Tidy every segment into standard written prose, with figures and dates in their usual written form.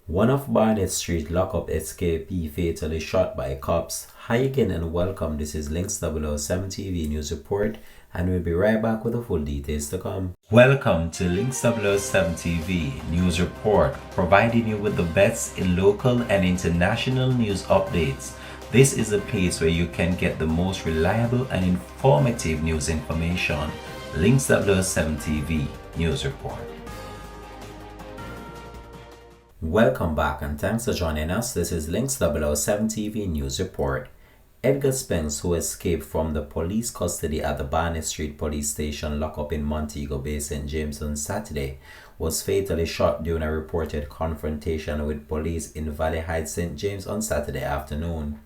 One of Barnett Street lockup escapee fatally shot by cops. Hi again and welcome. This is Links 007 TV News Report, and we'll be right back with the full details to come. Welcome to Links 007 TV News Report, providing you with the best in local and international news updates. This is a place where you can get the most reliable and informative news information. Links 007 TV News Report. Welcome back and thanks for joining us. This is Links 007 TV News Report. Edgar Spence, who escaped from the police custody at the Barnett Street Police Station lockup in Montego Bay, St. James on Saturday, was fatally shot during a reported confrontation with police in Valley Heights, St. James on Saturday afternoon.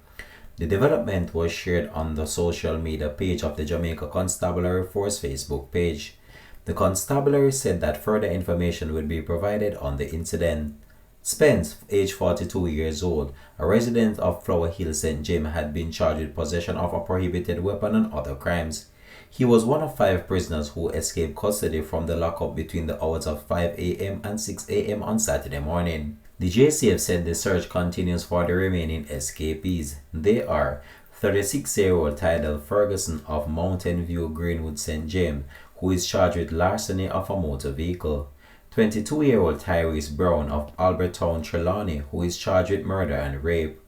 The development was shared on the social media page of the Jamaica Constabulary Force Facebook page. The constabulary said that further information will be provided on the incident. Spence, age 42 years old, a resident of Flower Hill, St. James, had been charged with possession of a prohibited weapon and other crimes. He was one of 5 prisoners who escaped custody from the lockup between the hours of 5 a.m. and 6 a.m. on Saturday morning. The JCF said the search continues for the remaining escapees. They are 36-year-old Tidal Ferguson of Mountain View, Greenwood, St. James, who is charged with larceny of a motor vehicle. 22-year-old Tyrese Brown of Albertown, Trelawney, who is charged with murder and rape.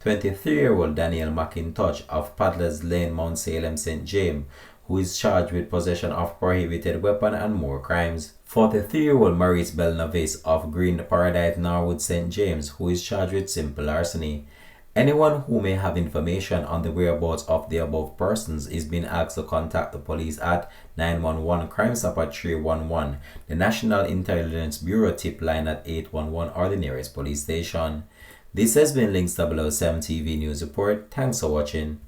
23-year-old Daniel McIntosh of Paddlers Lane, Mount Salem, St. James, who is charged with possession of prohibited weapon and more crimes. 43-year-old Maurice Belnavis of Green Paradise, Norwood, St. James, who is charged with simple larceny. Anyone who may have information on the whereabouts of the above persons is being asked to contact the police at 911 Crime Stop at 311, the National Intelligence Bureau tip line at 811, or the nearest police station. This has been Links 007 TV News Report. Thanks for watching.